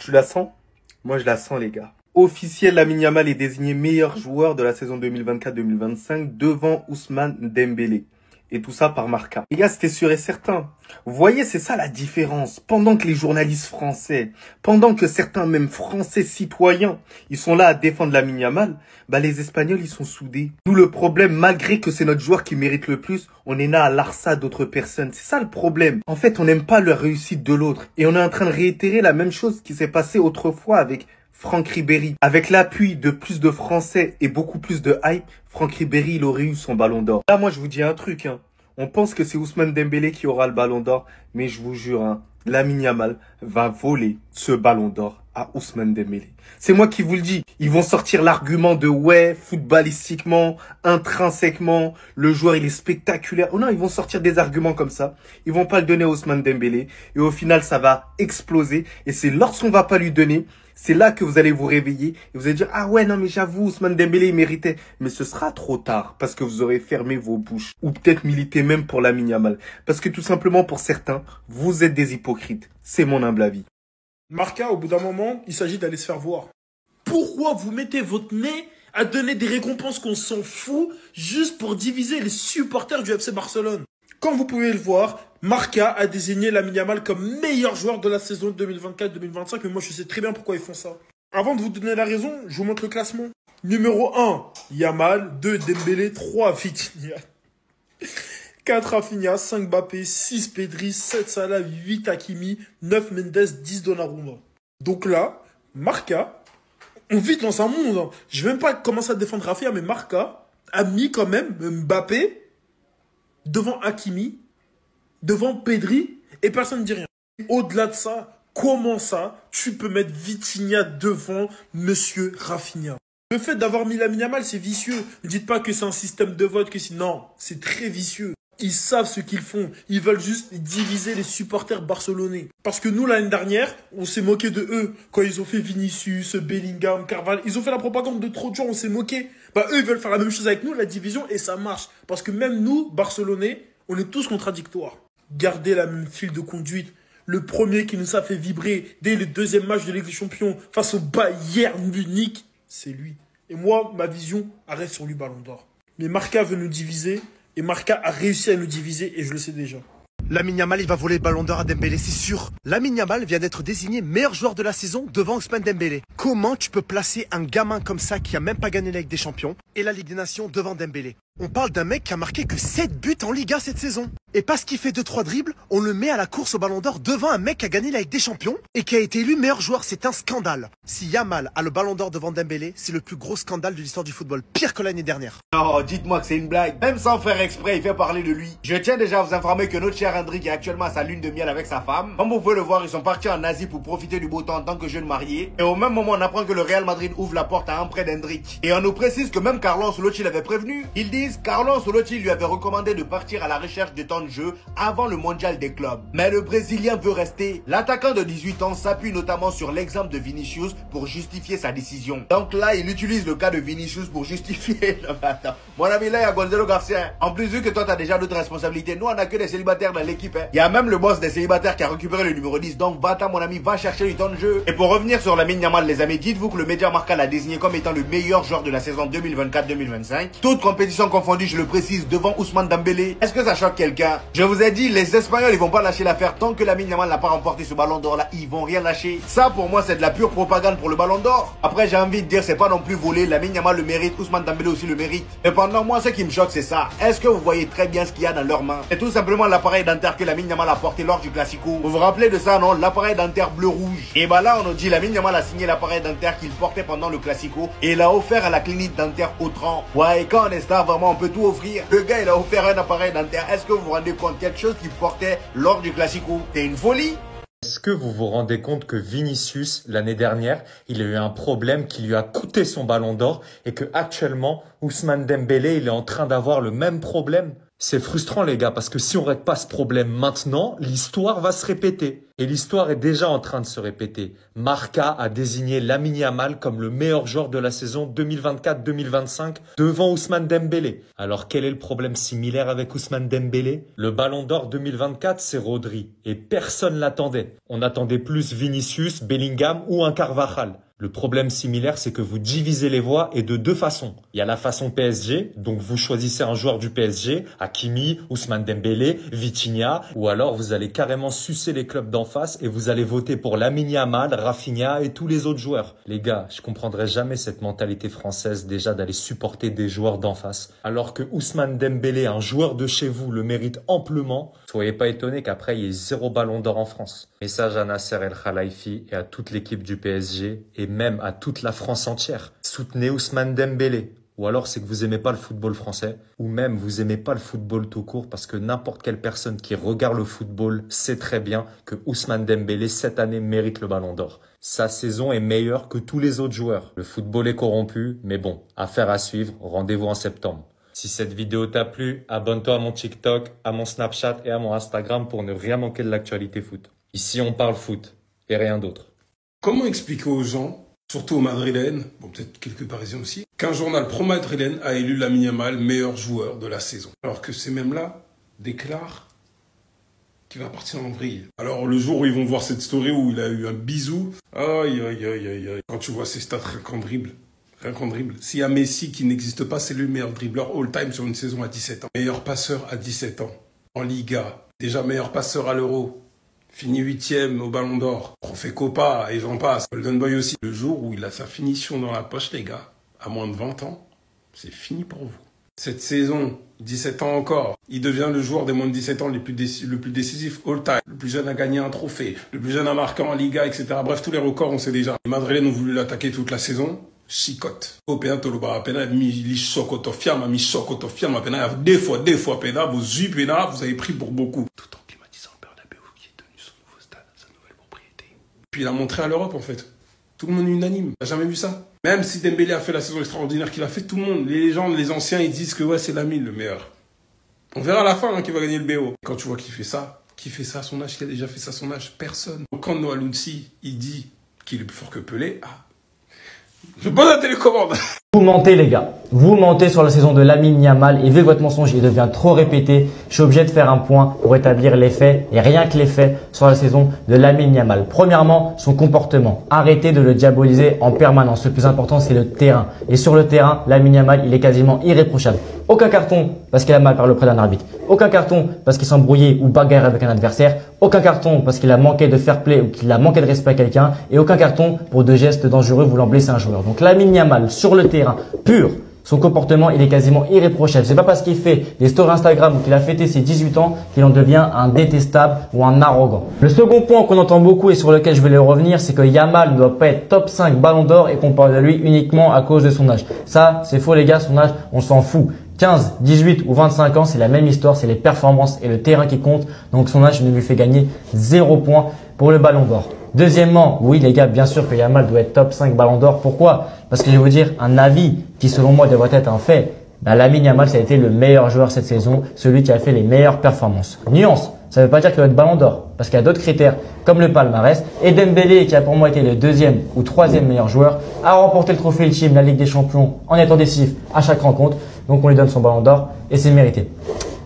Tu la sens? Moi, je la sens, les gars. Officiel, Lamine Yamal est désigné meilleur joueur de la saison 2024-2025 devant Ousmane Dembélé. Et tout ça par Marca. Les gars, c'était sûr et certain. Vous voyez, c'est ça la différence. Pendant que les journalistes français, pendant que certains même français citoyens, ils sont là à défendre Lamine Yamal, bah les Espagnols, ils sont soudés. Nous, le problème, malgré que c'est notre joueur qui mérite le plus, on est là à l'arça d'autres personnes. C'est ça le problème. En fait, on n'aime pas la réussite de l'autre. Et on est en train de réitérer la même chose qui s'est passée autrefois avec Franck Ribéry. Avec l'appui de plus de Français et beaucoup plus de hype, Franck Ribéry, il aurait eu son ballon d'or. Là, moi, je vous dis un truc, hein. On pense que c'est Ousmane Dembélé qui aura le ballon d'or, mais je vous jure, hein, Lamine Yamal va voler ce ballon d'or à Ousmane Dembélé. C'est moi qui vous le dis. Ils vont sortir l'argument de ouais, footballistiquement, intrinsèquement, le joueur il est spectaculaire. Oh non, ils vont sortir des arguments comme ça. Ils vont pas le donner à Ousmane Dembélé. Et au final, ça va exploser. Et c'est lorsqu'on va pas lui donner, c'est là que vous allez vous réveiller et vous allez dire, ah ouais, non, mais j'avoue, Ousmane Dembélé, il méritait. Mais ce sera trop tard parce que vous aurez fermé vos bouches. Ou peut-être milité même pour Lamine Yamal. Parce que tout simplement, pour certains, vous êtes des hypocrites. C'est mon humble avis. Marca, au bout d'un moment, il s'agit d'aller se faire voir. Pourquoi vous mettez votre nez à donner des récompenses qu'on s'en fout juste pour diviser les supporters du FC Barcelone? Comme vous pouvez le voir, Marca a désigné Lamine Yamal comme meilleur joueur de la saison 2024-2025, mais moi je sais très bien pourquoi ils font ça. Avant de vous donner la raison, je vous montre le classement. Numéro 1, Yamal, 2, Dembélé, 3, Vitinha, 4, Rafinha, 5, Mbappé, 6, Pedri, 7, Salah, 8, Hakimi, 9, Mendes, 10, Donnarumma. Donc là, Marca, on vit dans un monde, hein. Je vais même pas commencer à défendre Rafinha, mais Marca a mis quand même Mbappé devant Hakimi, devant Pedri, et personne ne dit rien. Au-delà de ça, comment ça, tu peux mettre Vitinha devant Monsieur Rafinha? Le fait d'avoir mis Lamine Yamal, c'est vicieux. Ne dites pas que c'est un système de vote, que c'est... Non, c'est très vicieux. Ils savent ce qu'ils font. Ils veulent juste diviser les supporters barcelonais. Parce que nous, l'année dernière, on s'est moqué de eux. Quand ils ont fait Vinicius, Bellingham, Carvalho, ils ont fait la propagande de trop de gens, on s'est moqué. Bah, eux, ils veulent faire la même chose avec nous, la division, et ça marche. Parce que même nous, Barcelonais, on est tous contradictoires. Gardez la même file de conduite. Le premier qui nous a fait vibrer dès le deuxième match de Ligue des Champions face au Bayern Munich, c'est lui. Et moi, ma vision arrête sur lui, Ballon d'Or. Mais Marca veut nous diviser. Et Marca a réussi à nous diviser et je le sais déjà. Lamine Yamal, il va voler le ballon d'or à Dembélé, c'est sûr. Lamine Yamal vient d'être désigné meilleur joueur de la saison devant Ousmane Dembélé. Comment tu peux placer un gamin comme ça qui a même pas gagné la Ligue des Champions et la Ligue des Nations devant Dembélé? On parle d'un mec qui a marqué que 7 buts en Liga cette saison. Et parce qu'il fait 2-3 dribbles, on le met à la course au ballon d'or devant un mec qui a gagné la Ligue des Champions et qui a été élu meilleur joueur. C'est un scandale. Si Yamal a le ballon d'or devant Dembélé, c'est le plus gros scandale de l'histoire du football. Pire que l'année dernière. Oh, dites-moi que c'est une blague. Même sans faire exprès, il fait parler de lui. Je tiens déjà à vous informer que notre cher Hendrik est actuellement à sa lune de miel avec sa femme. Comme vous pouvez le voir, ils sont partis en Asie pour profiter du beau temps en tant que jeunes mariés. Et au même moment, on apprend que le Real Madrid ouvre la porte à un prêt d'Hendrik. Et on nous précise que même Carlo Ancelotti l'avait prévenu. Ils disent Carlo Ancelotti lui avait recommandé de partir à la recherche de temps de jeu avant le mondial des clubs. Mais le Brésilien veut rester. L'attaquant de 18 ans s'appuie notamment sur l'exemple de Vinicius pour justifier sa décision. Donc là, il utilise le cas de Vinicius pour justifier... Non, mais attends. Mon ami, là, il y a Gonzalo Garcia. En plus, vu que toi, t'as déjà d'autres responsabilités, nous, on a que des célibataires dans l'équipe. Il y a même le boss des célibataires qui a récupéré le numéro 10. Donc, va-t'en, mon ami, va chercher du temps de jeu. Et pour revenir sur Lamine Yamal, les amis, dites-vous que le média Marca l'a désigné comme étant le meilleur joueur de la saison 2024-2025. Toute compétition confondue, je le précise, devant Ousmane Dembélé. Est-ce que ça choque quelqu'un? Je vous ai dit, les Espagnols, ils vont pas lâcher l'affaire tant que Lamine Yamal n'a pas remporté ce ballon d'or là. Ils vont rien lâcher. Ça, pour moi, c'est de la pure propagande pour le ballon d'or. Après, j'ai envie de dire, c'est pas non plus volé. Lamine Yamal le mérite, Ousmane Dembélé aussi le mérite. Mais pendant moi, ce qui me choque, c'est ça. Est-ce que vous voyez très bien ce qu'il y a dans leurs mains? C'est tout simplement l'appareil dentaire que Lamine Yamal a porté lors du Classico. Vous vous rappelez de ça, non? L'appareil dentaire bleu-rouge. Et bah là, on nous dit, Lamine Yamal a signé l'appareil dentaire qu'il portait pendant le Classico et l'a offert à la clinique dentaire Autran. Ouais, et quand on est star, vraiment, on peut tout offrir. Le gars, il a offert un appareil dentaire. Est-ce que vous vous rendez compte? Quelque chose qu'il portait lors du Classico. C'est une folie. Est-ce que vous vous rendez compte que Vinicius, l'année dernière, il a eu un problème qui lui a coûté son ballon d'or et que actuellement, Ousmane Dembélé, il est en train d'avoir le même problème? C'est frustrant les gars parce que si on règle pas ce problème maintenant, l'histoire va se répéter. Et l'histoire est déjà en train de se répéter. Marca a désigné Lamine Yamal comme le meilleur joueur de la saison 2024-2025 devant Ousmane Dembélé. Alors quel est le problème similaire avec Ousmane Dembélé? Le Ballon d'Or 2024 c'est Rodri et personne l'attendait. On attendait plus Vinicius, Bellingham ou un Carvajal. Le problème similaire, c'est que vous divisez les voix et de deux façons. Il y a la façon PSG, donc vous choisissez un joueur du PSG, Hakimi, Ousmane Dembélé, Vitinha, ou alors vous allez carrément sucer les clubs d'en face et vous allez voter pour Lamine Yamal, Rafinha et tous les autres joueurs. Les gars, je comprendrai jamais cette mentalité française déjà d'aller supporter des joueurs d'en face. Alors que Ousmane Dembélé, un joueur de chez vous, le mérite amplement, soyez pas étonnés qu'après il y ait 0 ballon d'or en France. Message à Nasser El Khelaifi et à toute l'équipe du PSG et même à toute la France entière. Soutenez Ousmane Dembélé. Ou alors c'est que vous aimez pas le football français, ou même vous aimez pas le football tout court parce que n'importe quelle personne qui regarde le football sait très bien que Ousmane Dembélé cette année mérite le ballon d'or. Sa saison est meilleure que tous les autres joueurs. Le football est corrompu, mais bon, affaire à suivre, rendez-vous en septembre. Si cette vidéo t'a plu, abonne-toi à mon TikTok, à mon Snapchat et à mon Instagram pour ne rien manquer de l'actualité foot. Ici on parle foot et rien d'autre. Comment expliquer aux gens, surtout aux Madrilènes, bon peut-être quelques Parisiens aussi, qu'un journal pro-madrilène a élu Lamine Yamal meilleur joueur de la saison, alors que ces mêmes-là déclarent qu'il va partir en vrille. Alors le jour où ils vont voir cette story où il a eu un bisou, aïe aïe aïe aïe aïe, quand tu vois ces stats, rien qu'en dribble. S'il y a Messi qui n'existe pas, c'est le meilleur dribbleur all-time sur une saison à 17 ans. Meilleur passeur à 17 ans, en Liga, déjà meilleur passeur à l'Euro. Fini 8e au Ballon d'Or. Trophée Copa et j'en passe. Golden Boy aussi. Le jour où il a sa finition dans la poche, les gars, à moins de 20 ans, c'est fini pour vous. Cette saison, 17 ans encore, il devient le joueur des moins de 17 ans le plus décisif all-time. Le plus jeune à gagner un trophée, le plus jeune à marquer en Liga, etc. Bref, tous les records, on sait déjà. Les Madrilènes ont voulu l'attaquer toute la saison. Chicotte. Au pénal, deux fois pénal, vous avez pris pour beaucoup. Tout en climatisant le Bernabéu qui est devenu son nouveau stade, sa nouvelle propriété. Puis il a montré à l'Europe en fait. Tout le monde est unanime. T'as jamais vu ça? Même si Dembélé a fait la saison extraordinaire qu'il a fait, tout le monde, les légendes, les anciens, ils disent que ouais, c'est Lamine le meilleur. On verra à la fin qui va gagner le BO. Quand tu vois qui fait ça à son âge, qui a déjà fait ça à son âge, personne. Donc, quand Noah Lounsi, il dit qu'il est plus fort que Pelé, je pose la télécommande. Vous mentez les gars, vous mentez sur la saison de Lamine Yamal et vu que votre mensonge il devient trop répété, je suis obligé de faire un point pour établir les faits et rien que les faits sur la saison de Lamine Yamal. Premièrement, son comportement. Arrêtez de le diaboliser en permanence. Le plus important c'est le terrain. Et sur le terrain, Lamine Yamal il est quasiment irréprochable. Aucun carton parce qu'il a mal parlé auprès d'un arbitre. Aucun carton parce qu'il s'embrouillait ou bagarre avec un adversaire. Aucun carton parce qu'il a manqué de fair play ou qu'il a manqué de respect à quelqu'un. Et aucun carton pour deux gestes dangereux voulant blesser un joueur. Donc Lamine Yamal sur le terrain pur. Son comportement, il est quasiment irréprochable. C'est pas parce qu'il fait des stories Instagram ou qu'il a fêté ses 18 ans qu'il en devient un détestable ou un arrogant. Le second point qu'on entend beaucoup et sur lequel je vais revenir, c'est que Yamal ne doit pas être top 5 ballon d'or et qu'on parle de lui uniquement à cause de son âge. Ça, c'est faux les gars, son âge, on s'en fout. 15, 18 ou 25 ans, c'est la même histoire, c'est les performances et le terrain qui compte. Donc son âge ne lui fait gagner 0 points pour le ballon d'or. Deuxièmement, oui les gars, bien sûr que Yamal doit être top 5 ballon d'or. Pourquoi? Parce que je vais vous dire un avis qui selon moi devrait être un fait. Lamine Yamal, ça a été le meilleur joueur cette saison, celui qui a fait les meilleures performances. Nuance, ça ne veut pas dire qu'il va être ballon d'or, parce qu'il y a d'autres critères comme le palmarès. Et Dembélé, qui a pour moi été le deuxième ou troisième meilleur joueur, a remporté le trophée Ultime, la Ligue des Champions, en étant décisif à chaque rencontre. Donc on lui donne son ballon d'or et c'est mérité.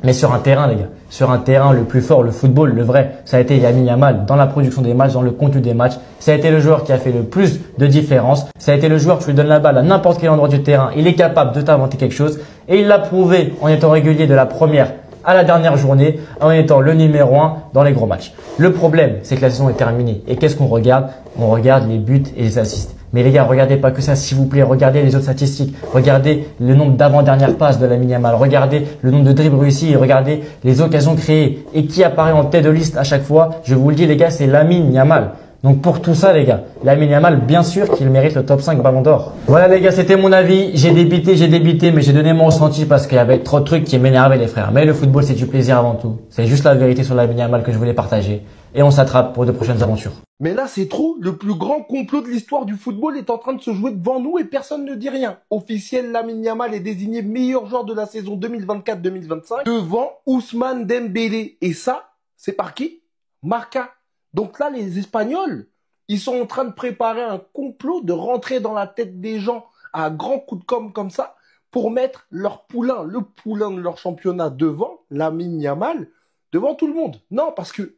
Mais sur un terrain, les gars, sur un terrain le plus fort, le football, le vrai, ça a été Lamine Yamal dans la production des matchs, dans le contenu des matchs. Ça a été le joueur qui a fait le plus de différence. Ça a été le joueur, tu lui donnes la balle à n'importe quel endroit du terrain, il est capable de t'inventer quelque chose. Et il l'a prouvé en étant régulier de la première à la dernière journée, en étant le numéro 1 dans les gros matchs. Le problème, c'est que la saison est terminée. Et qu'est-ce qu'on regarde? On regarde les buts et les assists. Mais les gars, regardez pas que ça, s'il vous plaît. Regardez les autres statistiques. Regardez le nombre d'avant-dernières passes de Lamine Yamal. Regardez le nombre de dribbles réussis et regardez les occasions créées. Et qui apparaît en tête de liste à chaque fois? Je vous le dis, les gars, c'est Lamine Yamal. Donc pour tout ça, les gars, Lamine Yamal, bien sûr qu'il mérite le top 5 ballon d'or. Voilà les gars, c'était mon avis. J'ai débité, mais j'ai donné mon ressenti parce qu'il y avait trop de trucs qui m'énervaient les frères. Mais le football, c'est du plaisir avant tout. C'est juste la vérité sur Lamine Yamal que je voulais partager. Et on s'attrape pour de prochaines aventures. Mais là, c'est trop. Le plus grand complot de l'histoire du football est en train de se jouer devant nous et personne ne dit rien. Officiel, Lamine Yamal est désigné meilleur joueur de la saison 2024-2025 devant Ousmane Dembélé. Et ça, c'est par qui? Marca. Donc là, les Espagnols, ils sont en train de préparer un complot, de rentrer dans la tête des gens à grands coups de com' comme ça pour mettre leur poulain, le poulain de leur championnat devant Lamine Yamal, devant tout le monde. Non, parce que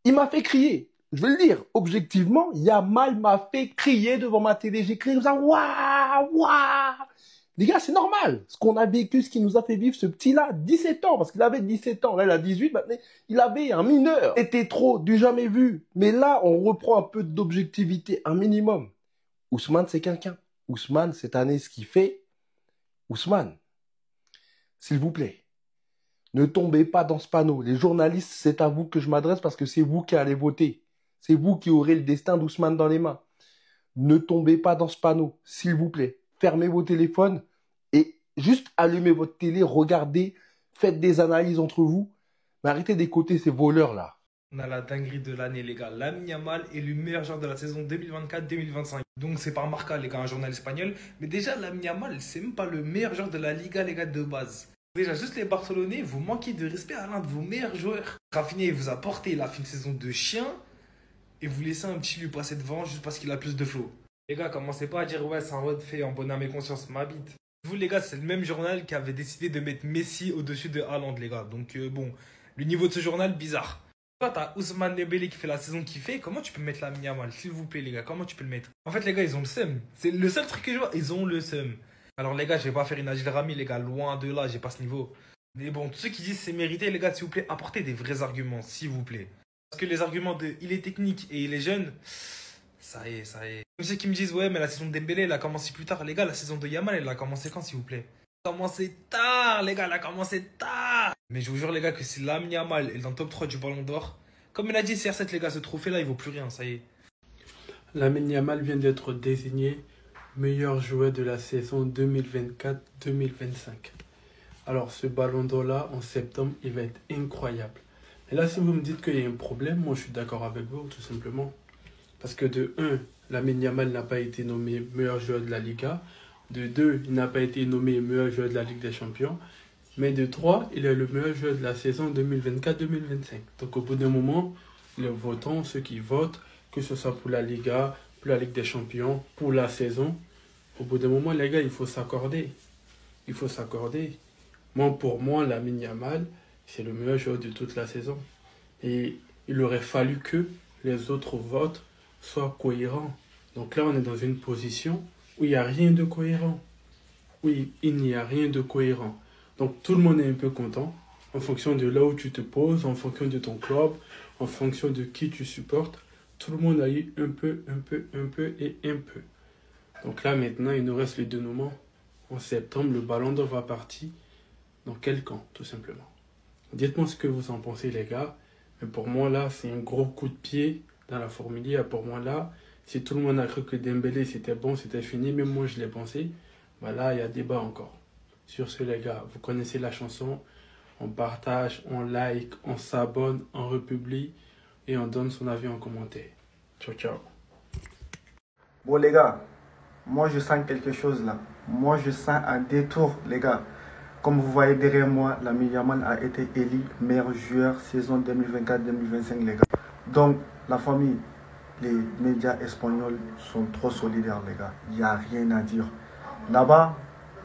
il m'a fait crier. Je vais le dire, objectivement, Yamal m'a fait crier devant ma télé. J'ai crié comme ça, waouh, waouh. Les gars, c'est normal. Ce qu'on a vécu, ce qui nous a fait vivre ce petit-là, 17 ans, parce qu'il avait 17 ans. Là, il a 18, maintenant, il avait un mineur. C'était trop, du jamais vu. Mais là, on reprend un peu d'objectivité, un minimum. Ousmane, c'est quelqu'un. Ousmane, cette année, ce qu'il fait, Ousmane, s'il vous plaît, ne tombez pas dans ce panneau. Les journalistes, c'est à vous que je m'adresse parce que c'est vous qui allez voter. C'est vous qui aurez le destin d'Ousmane dans les mains. Ne tombez pas dans ce panneau, s'il vous plaît. Fermez vos téléphones et juste allumez votre télé, regardez, faites des analyses entre vous. Mais arrêtez d'écouter ces voleurs-là. On a la dinguerie de l'année, les gars. Lamine Yamal est le meilleur joueur de la saison 2024-2025. Donc c'est par Marca, les gars, un journal espagnol. Mais déjà, Lamine Yamal, c'est même pas le meilleur joueur de la Liga, les gars, de base. Déjà, juste les Barcelonais, vous manquez de respect à l'un de vos meilleurs joueurs. Rafinha, il vous a porté, il a fait une saison de chien. Et vous laissez un petit lui passer devant juste parce qu'il a plus de flow. Les gars, commencez pas à dire ouais, c'est un road fait en bonne âme et conscience, ma bite. Vous, les gars, c'est le même journal qui avait décidé de mettre Messi au-dessus de Haaland, les gars. Donc, bon, le niveau de ce journal, bizarre. Toi, t'as Ousmane Dembélé qui fait la saison qu'il fait. Comment tu peux mettre Lamine Yamal, s'il vous plaît, les gars? Comment tu peux le mettre? En fait, les gars, ils ont le seum. C'est le seul truc que je vois, ils ont le seum. Alors, les gars, je vais pas faire une Adil Rami, les gars, loin de là, j'ai pas ce niveau. Mais bon, tous ceux qui disent c'est mérité, les gars, s'il vous plaît, apportez des vrais arguments, s'il vous plaît. Parce que les arguments de il est technique et il est jeune, ça y est, ça y est. Comme ceux qui me disent ouais, mais la saison de Dembélé, elle a commencé plus tard. Les gars, la saison de Yamal, elle a commencé quand, s'il vous plaît? Elle a commencé tard, les gars, elle a commencé tard. Mais je vous jure, les gars, que si Lamine Yamal est dans le top 3 du Ballon d'Or, comme il a dit CR7, les gars, ce trophée-là, il vaut plus rien, ça y est. Lamine Yamal vient d'être désigné meilleur joueur de la saison 2024-2025. Alors, ce Ballon d'Or-là, en septembre, il va être incroyable. Et là, si vous me dites qu'il y a un problème, moi je suis d'accord avec vous, tout simplement. Parce que de 1, Lamine Yamal n'a pas été nommé meilleur joueur de la Liga. De 2, il n'a pas été nommé meilleur joueur de la Ligue des Champions. Mais de 3, il est le meilleur joueur de la saison 2024-2025. Donc au bout d'un moment, les votants, ceux qui votent, que ce soit pour la Liga, pour la Ligue des Champions, pour la saison, au bout d'un moment, les gars, il faut s'accorder. Il faut s'accorder. Pour moi, Lamine Yamal, c'est le meilleur joueur de toute la saison. Et il aurait fallu que les autres votes soient cohérents. Donc là, on est dans une position où il n'y a rien de cohérent. Oui, il n'y a rien de cohérent. Donc tout le monde est un peu content en fonction de là où tu te poses, en fonction de ton club, en fonction de qui tu supportes. Tout le monde a eu un peu et un peu. Donc là, maintenant, il nous reste le dénouement. En septembre, le Ballon d'Or va partir. Dans quel camp, tout simplement? Dites-moi ce que vous en pensez, les gars. Mais pour moi, là, c'est un gros coup de pied dans la fourmilière. Pour moi, là, si tout le monde a cru que Dembélé, c'était bon, c'était fini, même moi, je l'ai pensé, bah là, il y a débat encore. Sur ce, les gars, vous connaissez la chanson. On partage, on like, on s'abonne, on republie et on donne son avis en commentaire. Ciao, ciao. Bon, les gars, moi, je sens quelque chose, là. Moi, je sens un détour, les gars. Comme vous voyez derrière moi, Lamine Yamal a été élu meilleur joueur saison 2024-2025, les gars. Donc, la famille, les médias espagnols sont trop solidaires, les gars. Il n'y a rien à dire. Là-bas,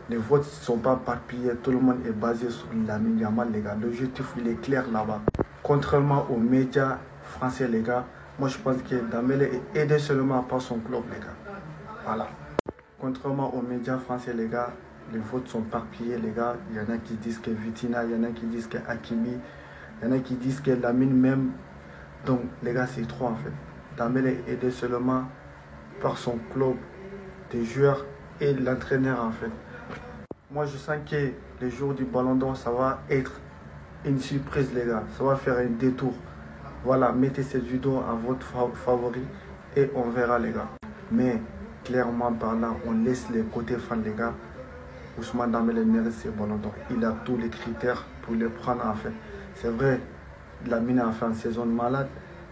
les votes ne sont pas éparpillés. Tout le monde est basé sur Lamine Yamal, les gars. L'objectif, il est clair là-bas. Contrairement aux médias français, les gars, moi, je pense que Dembélé est aidé seulement par son club, les gars. Voilà. Contrairement aux médias français, les gars, les votes sont éparpillés, les gars. Il y en a qui disent que Vitinha, il y en a qui disent que Hakimi, il y en a qui disent que Lamine même. Donc, les gars, c'est trop en fait. Dembélé est aidé seulement par son club des joueurs et l'entraîneur en fait. Moi, je sens que le jour du Ballon d'Or, ça va être une surprise, les gars. Ça va faire un détour. Voilà, mettez cette vidéo à votre favori et on verra, les gars. Mais, clairement parlant, on laisse les côtés fans, les gars. Ousmane Dembélé mérite ce Ballon d'Or. Il a tous les critères pour le prendre en fait. C'est vrai, Lamine a fait une saison de malade,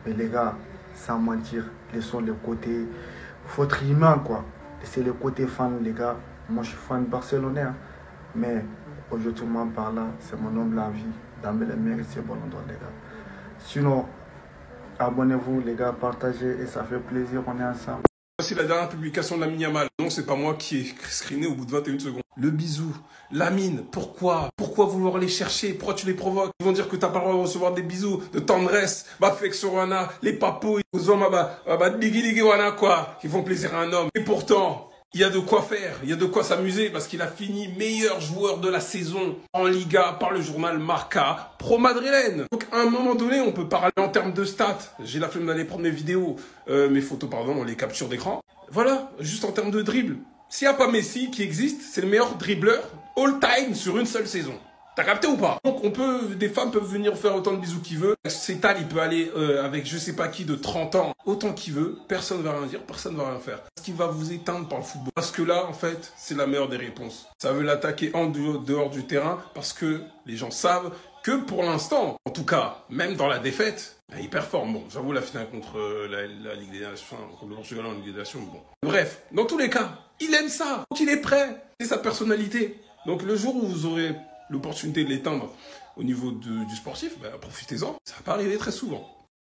mais les gars, sans mentir. Laissons le côté, faut être humain quoi. C'est le côté fan les gars. Moi je suis fan barcelonais, hein. Mais objectivement par là, c'est mon humble avis. Dembélé mérite ce ballon d'or les gars. Sinon, abonnez-vous les gars, partagez et ça fait plaisir, on est ensemble. Voici la dernière publication de Lamine Yamal. Non, c'est pas moi qui ai screené au bout de 21 secondes. Le bisou. Lamine, pourquoi vouloir les chercher? Pourquoi tu les provoques? Ils vont dire que t'as pas le droit de recevoir des bisous, de tendresse, wana, les papouilles, aux hommes, digi wana quoi, qui font plaisir à un homme. Et pourtant, il y a de quoi faire, il y a de quoi s'amuser parce qu'il a fini meilleur joueur de la saison en Liga par le journal Marca pro madrilène. Donc à un moment donné, on peut parler en termes de stats. J'ai la flemme d'aller prendre mes vidéos, mes photos, pardon, les captures d'écran. Voilà, juste en termes de dribble. S'il n'y a pas Messi qui existe, c'est le meilleur dribbleur all-time sur une seule saison. T'as capté ou pas? Donc des femmes peuvent venir faire autant de bisous qu'ils veulent. Cétal, il peut aller avec je sais pas qui de 30 ans, autant qu'il veut. Personne ne va rien dire, personne ne va rien faire. Ce qui va vous éteindre par le football. Parce que là, en fait, c'est la meilleure des réponses. Ça veut l'attaquer en dehors du terrain parce que les gens savent que pour l'instant, en tout cas, même dans la défaite, il performe. Bon, j'avoue, la finale contre la Ligue des Nations, contre le Portugal en Ligue des Nations, bon. Bref, dans tous les cas, il aime ça. Donc il est prêt. C'est sa personnalité. Donc le jour où vous aurez l'opportunité de l'éteindre au niveau du sportif, bah, profitez-en. Ça va pas arriver très souvent.